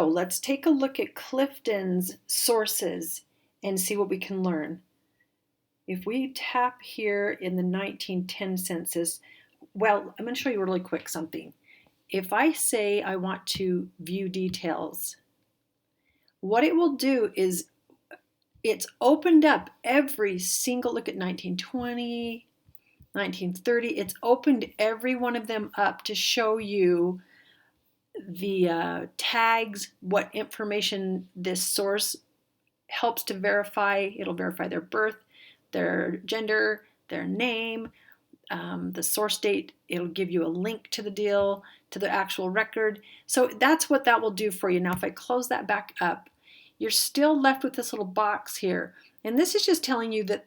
So let's take a look at Clifton's sources and see what we can learn. If we tap here in the 1910 census, well, I'm going to show you really quick something. If I say I want to view details, what it will do is it's opened up every single, look at 1920, 1930, it's opened every one of them up to show you the tags, what information this source helps to verify. It'll verify their birth, their gender, their name, the source date. It'll give you a link to the deal, to the actual record. So that's what that will do for you. Now, if I close that back up, you're still left with this little box here. And this is just telling you that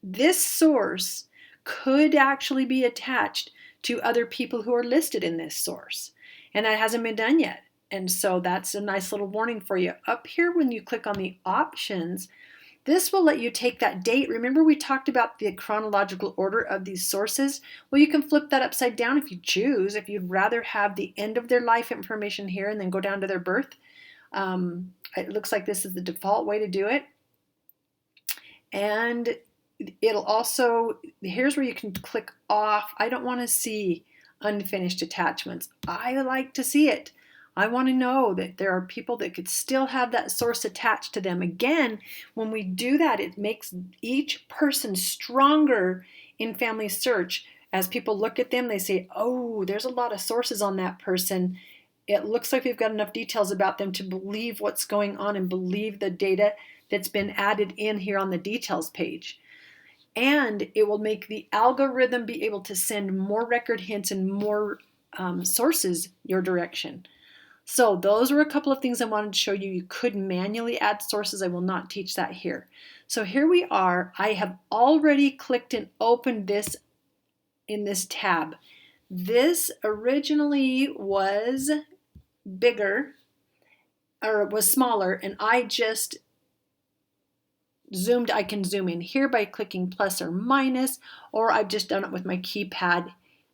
this source could actually be attached to other people who are listed in this source. And that hasn't been done yet. And so that's a nice little warning for you. Up here, when you click on the options, this will let you take that date. Remember we talked about the chronological order of these sources? Well, you can flip that upside down if you choose. If you'd rather have the end of their life information here and then go down to their birth. It looks like this is the default way to do it. And it'll also, here's where you can click off. I don't want to see unfinished attachments. I like to see it. I want to know that there are people that could still have that source attached to them. Again, when we do that, it makes each person stronger in Family Search. As people look at them, they say, oh, there's a lot of sources on that person. It looks like we've got enough details about them to believe what's going on and believe the data that's been added in here on the details page. And it will make the algorithm be able to send more record hints and more sources your direction. So those were a couple of things I wanted to show you. You could manually add sources. I will not teach that here. So here we are. I have already clicked and opened this in this tab. This originally was bigger, or was smaller, and I just zoomed. I can zoom in here by clicking plus or minus, or I've just done it with my keypad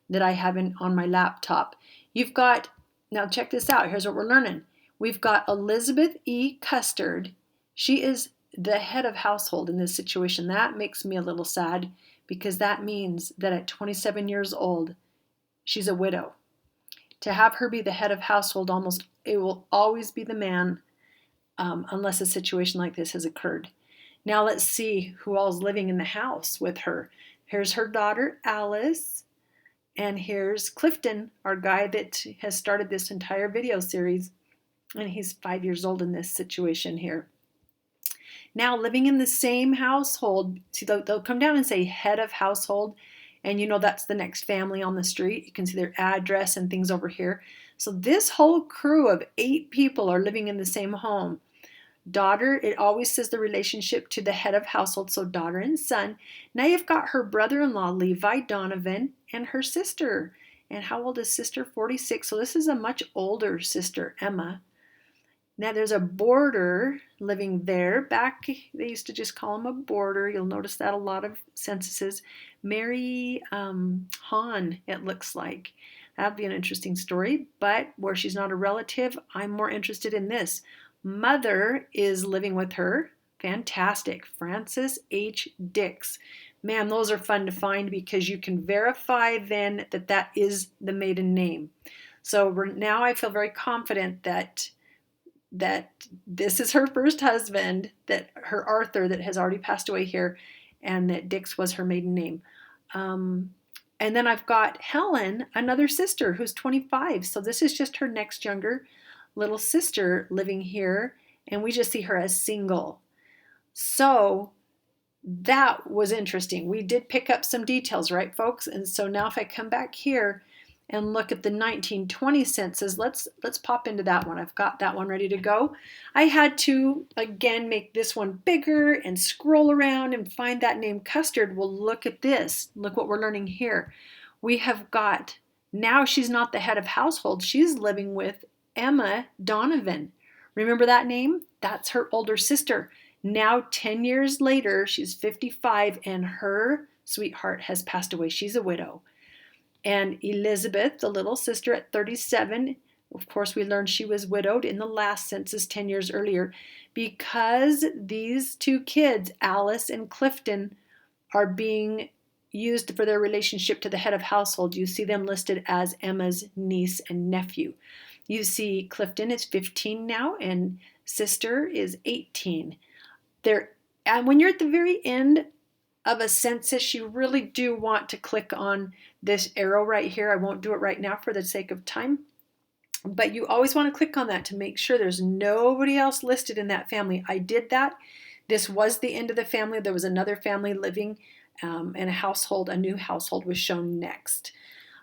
that I have on my laptop. You've got, now check this out. Here's what we're learning. We've got Elizabeth E. Custard. She is the head of household in this situation. That makes me a little sad because that means that at 27 years old, she's a widow. To have her be the head of household, it will always be the man unless a situation like this has occurred. Now let's see who all's living in the house with her. Here's her daughter, Alice. And here's Clifton, our guy that has started this entire video series. And he's 5 years old in this situation here. Now living in the same household, see they'll come down and say head of household. And you know that's the next family on the street. You can see their address and things over here. So this whole crew of 8 people are living in the same home. Daughter, it always says the relationship to the head of household, so daughter and son. Now you've got her brother-in-law, Levi Donovan, and her sister. And how old is sister? 46. So this is a much older sister, Emma. Now there's a boarder living there. Back, they used to just call him a boarder. You'll notice that a lot of censuses. Mary Hahn, it looks like. That'd be an interesting story. But where she's not a relative, I'm more interested in this. Mother is living with her. Fantastic. Frances H. Dix. Man, those are fun to find because you can verify then that that is the maiden name. So now I feel very confident that this is her first husband, that her Arthur that has already passed away here, and that Dix was her maiden name. And then I've got Helen, another sister who's 25. So this is just her next younger little sister living here, and we just see her as single. So that was interesting. We did pick up some details, right, folks? And so now if I come back here and look at the 1920 census, let's pop into that one. I've got that one ready to go. I had to, again, make this one bigger and scroll around and find that name Custard. Well, look at this. Look what we're learning here. We have got, now she's not the head of household. She's living with Emma Donovan. Remember that name? That's her older sister. Now 10 years later, she's 55 and her sweetheart has passed away. She's a widow. And Elizabeth, the little sister at 37, Of course, we learned she was widowed in the last census 10 years earlier. Because these two kids, Alice and Clifton, are being used for their relationship to the head of household, you see them listed as Emma's niece and nephew. You see Clifton is 15 now and sister is 18. And when you're at the very end of a census, you really do want to click on this arrow right here. I won't do it right now for the sake of time, but you always want to click on that to make sure there's nobody else listed in that family. I did that. This was the end of the family. There was another family living and a new household was shown next.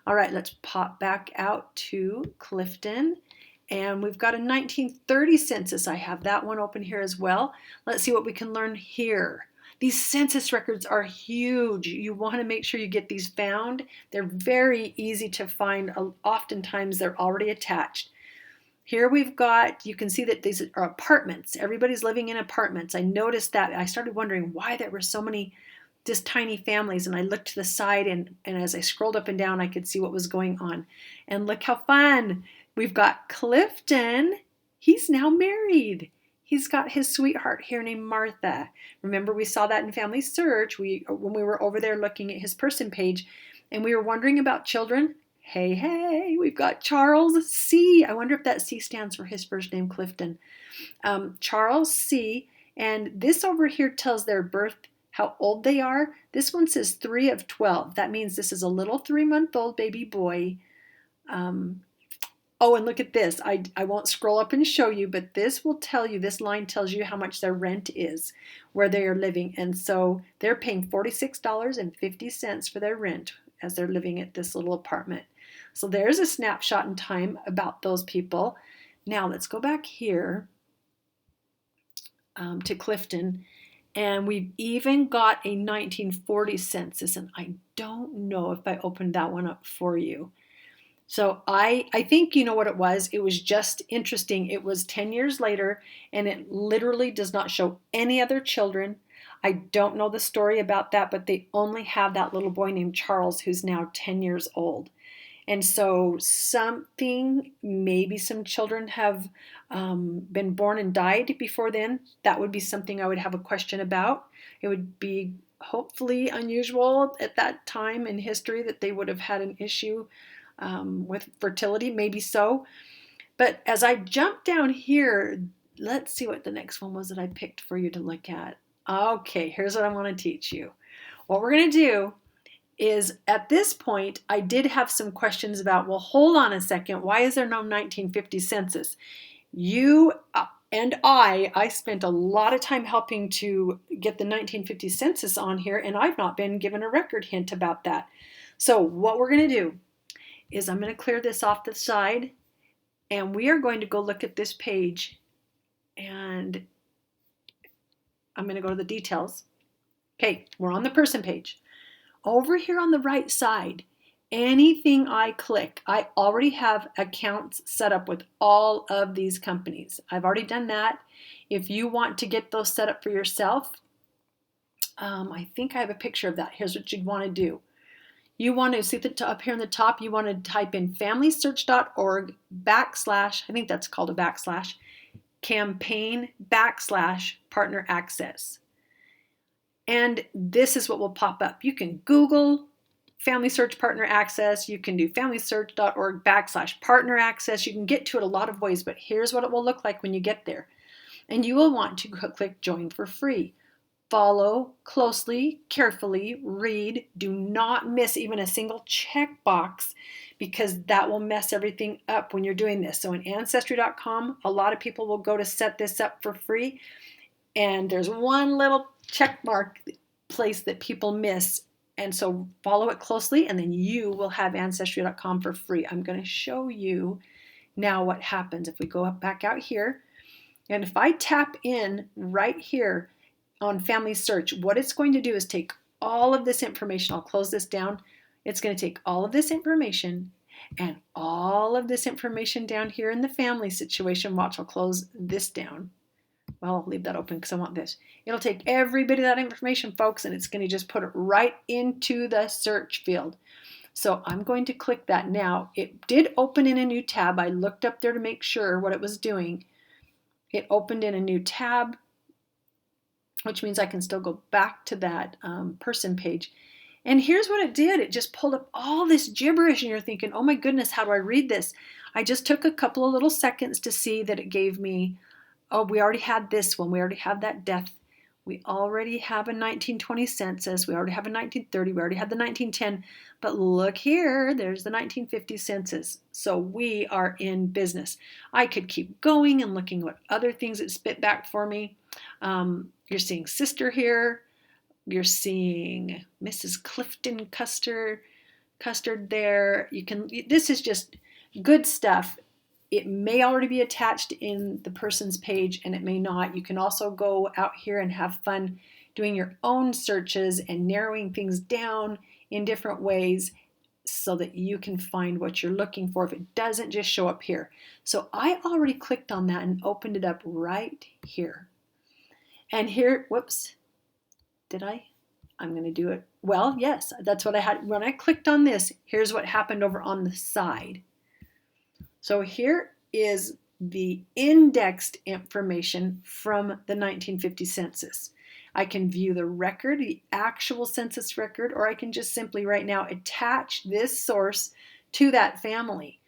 All right, let's pop back out to Clifton. And we've got a 1930 census. I have that one open here as well. Let's see what we can learn here. These census records are huge. You want to make sure you get these found. They're very easy to find. Oftentimes they're already attached. Here we've got, you can see that these are apartments. Everybody's living in apartments. I noticed that. I started wondering why there were so many just tiny families, and I looked to the side, and as I scrolled up and down, I could see what was going on. And look how fun. We've got Clifton. He's now married. He's got his sweetheart here named Martha. Remember, we saw that in Family Search when we were over there looking at his person page, and we were wondering about children. Hey, we've got Charles C. I wonder if that C stands for his first name, Clifton. Charles C. And this over here tells their birth, how old they are. This one says 3 of 12. That means this is a little 3-month-old baby boy. Oh, and look at this. I won't scroll up and show you, but this line tells you how much their rent is, where they are living. And so they're paying $46.50 for their rent as they're living at this little apartment. So there's a snapshot in time about those people. Now let's go back here to Clifton. And we've even got a 1940 census, and I don't know if I opened that one up for you. So I think you know what it was. It was just interesting. It was 10 years later, and it literally does not show any other children. I don't know the story about that, but they only have that little boy named Charles who's now 10 years old. And so maybe some children have been born and died before then. That would be something I would have a question about. It would be hopefully unusual at that time in history that they would have had an issue with fertility, maybe so. But as I jump down here, let's see what the next one was that I picked for you to look at. Okay, here's what I want to teach you. What we're going to do is, at this point, I did have some questions about, well, hold on a second, why is there no 1950 census? You and I spent a lot of time helping to get the 1950 census on here, and I've not been given a record hint about that. So what we're going to do is I'm going to clear this off the side, and we are going to go look at this page, and I'm going to go to the details. Okay, we're on the person page. Over here on the right side, anything I click, I already have accounts set up with all of these companies. I've already done that. If you want to get those set up for yourself, I think I have a picture of that. Here's what you'd want to do. You want to see up here on the top, you want to type in familysearch.org / I think that's called a / campaign / partner access. And this is what will pop up. You can Google Family Search Partner Access. You can do familysearch.org / partner access. You can get to it a lot of ways, but here's what it will look like when you get there. And you will want to click Join for free. Follow closely, carefully, read. Do not miss even a single checkbox, because that will mess everything up when you're doing this. So in Ancestry.com, a lot of people will go to set this up for free, and there's one little check mark place that people miss. And so follow it closely, and then you will have Ancestry.com for free. I'm going to show you now what happens if we go back out here. And if I tap in right here on Family Search, what it's going to do is take all of this information. I'll close this down. It's going to take all of this information and all of this information down here in the family situation. Watch, I'll close this down. Well, I'll leave that open because I want this. It'll take every bit of that information, folks, and it's going to just put it right into the search field. So I'm going to click that now. It did open in a new tab. I looked up there to make sure what it was doing. It opened in a new tab, which means I can still go back to that person page. And here's what it did. It just pulled up all this gibberish, and you're thinking, oh my goodness, how do I read this? I just took a couple of little seconds to see that it gave me, oh, we already had this one. We already have that death. We already have a 1920 census. We already have a 1930. We already had the 1910. But look here, there's the 1950 census. So we are in business. I could keep going and looking what other things it spit back for me. You're seeing sister here. You're seeing Mrs. Clifton Custard there. This is just good stuff. It may already be attached in the person's page and it may not. You can also go out here and have fun doing your own searches and narrowing things down in different ways so that you can find what you're looking for if it doesn't just show up here. So I already clicked on that and opened it up right here. And here, whoops, did I? I'm going to do it. Well, yes, that's what I had. When I clicked on this, here's what happened over on the side. So here is the indexed information from the 1950 census. I can view the record, the actual census record, or I can just simply right now attach this source to that family.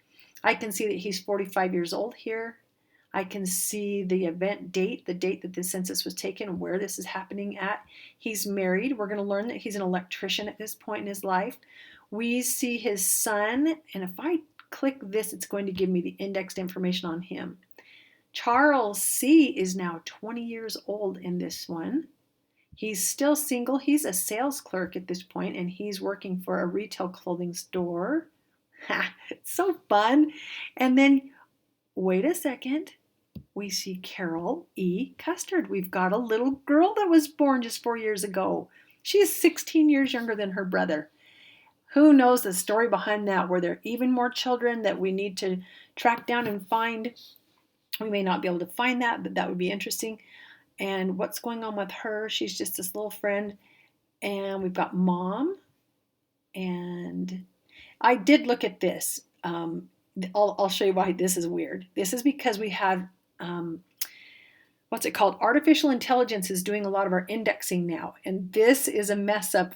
I can see that he's 45 years old here. I can see the event date, the date that the census was taken, where this is happening at. He's married. We're going to learn that he's an electrician at this point in his life. We see his son, and if I click this, it's going to give me the indexed information on him. Charles C. is now 20 years old in this one. He's still single. He's a sales clerk at this point, and he's working for a retail clothing store. It's so fun. And then, wait a second. We see Carol E. Custard. We've got a little girl that was born just 4 years ago. She is 16 years younger than her brother. Who knows the story behind that? Were there even more children that we need to track down and find? We may not be able to find that, but that would be interesting. And what's going on with her? She's just this little friend. And we've got mom. And I did look at this. I'll show you why this is weird. This is because we have, what's it called? Artificial intelligence is doing a lot of our indexing now. And this is a mess up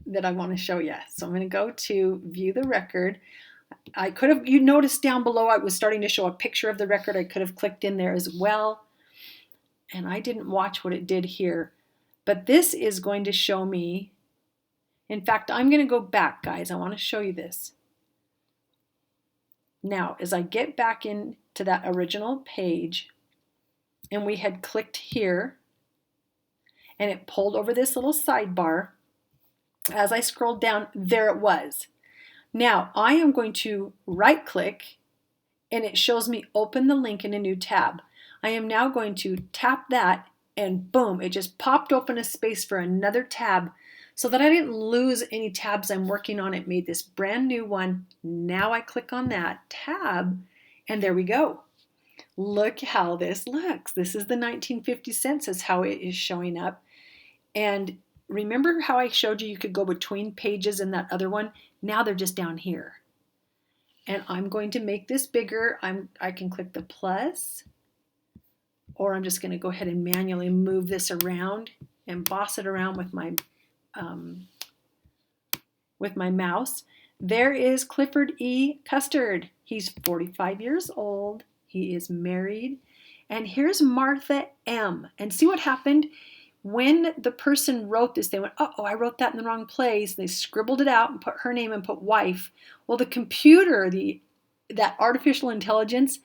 that I want to show you. So I'm going to go to view the record. I could have, you noticed down below I was starting to show a picture of the record. I could have clicked in there as well. And I didn't watch what it did here. But this is going to show me, in fact, I'm going to go back, guys. I want to show you this. Now, as I get back into that original page, and we had clicked here, and it pulled over this little sidebar, as I scrolled down, there it was. Now, I am going to right-click, and it shows me open the link in a new tab. I am now going to tap that, and boom, it just popped open a space for another tab so that I didn't lose any tabs I'm working on. It made this brand new one. Now I click on that tab, and there we go. Look how this looks. This is the 1950 census, how it is showing up. And remember how I showed you could go between pages in that other one? Now they're just down here. And I'm going to make this bigger. I can click the plus, or I'm just going to go ahead and manually move this around and boss it around with my mouse. There is Clifford E. Custard. He's 45 years old. He is married. And here's Martha M. And see what happened? When the person wrote this, they went, uh-oh, I wrote that in the wrong place. They scribbled it out and put her name and put wife. Well, the computer, that artificial intelligence,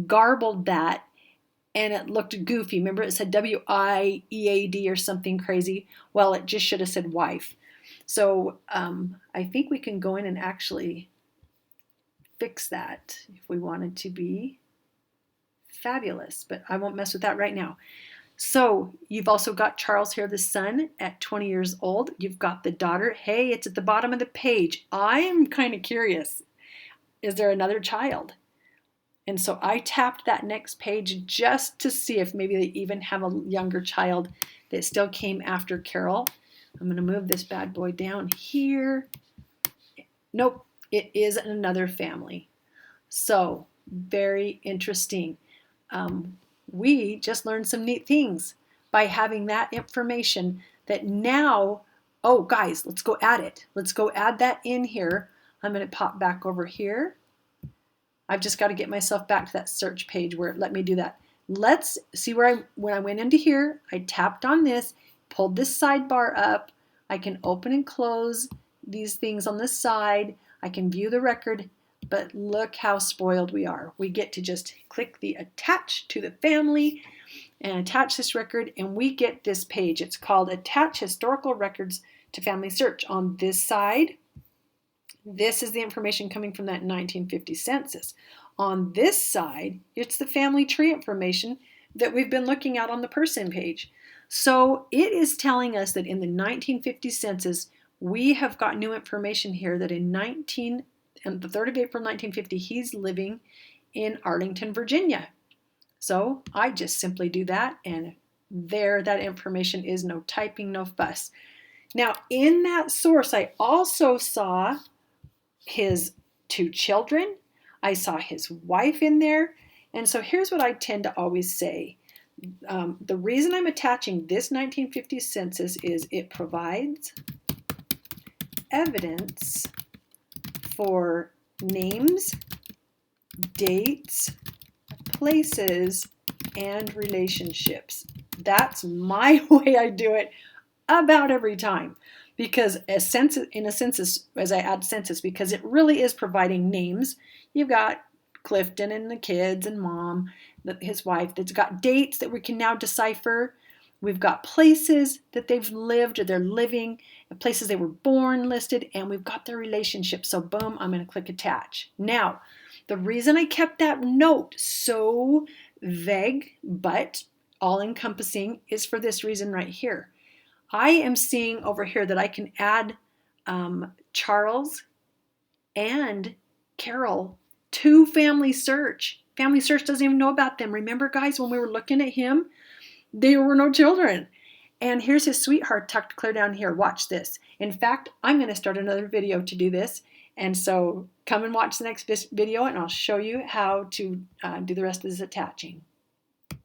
garbled that, and it looked goofy. Remember, it said W-I-E-A-D or something crazy. Well, it just should have said wife. So I think we can go in and actually fix that if we wanted to be fabulous, but I won't mess with that right now. So you've also got Charles here, the son, at 20 years old. You've got the daughter. Hey, it's at the bottom of the page. I am kind of curious. Is there another child? And so I tapped that next page just to see if maybe they even have a younger child that still came after Carol. I'm going to move this bad boy down here. Nope, it is another family. So, very interesting. We just learned some neat things by having that information that now, oh guys, let's go add it. Let's go add that in here. I'm going to pop back over here. I've just got to get myself back to that search page where it let me do that. Let's see where when I went into here, I tapped on this, pulled this sidebar up. I can open and close these things on the side. I can view the record, but look how spoiled we are. We get to just click the attach to the family and attach this record, and we get this page. It's called Attach Historical Records to Family Search. On this side, this is the information coming from that 1950 census. On this side, it's the family tree information that we've been looking at on the person page. So it is telling us that in the 1950 census, we have got new information here that on the 3rd of April 1950, he's living in Arlington, Virginia. So I just simply do that, and there that information is. No typing, no fuss. Now in that source, I also saw his 2 children. I saw his wife in there. And so here's what I tend to always say. The reason I'm attaching this 1950 census is it provides evidence for names, dates, places, and relationships. That's my way I do it about every time. Because in a census, as I add census, because it really is providing names. You've got Clifton and the kids and mom, his wife. That's got dates that we can now decipher. We've got places that they've lived or they're living, places they were born listed, and we've got their relationship. So boom, I'm going to click attach. Now, the reason I kept that note so vague but all-encompassing is for this reason right here. I am seeing over here that I can add Charles and Carol to Family Search. Family Search doesn't even know about them. Remember, guys, when we were looking at him, there were no children. And here's his sweetheart tucked clear down here. Watch this. In fact, I'm going to start another video to do this. And so come and watch the next video, and I'll show you how to do the rest of this attaching.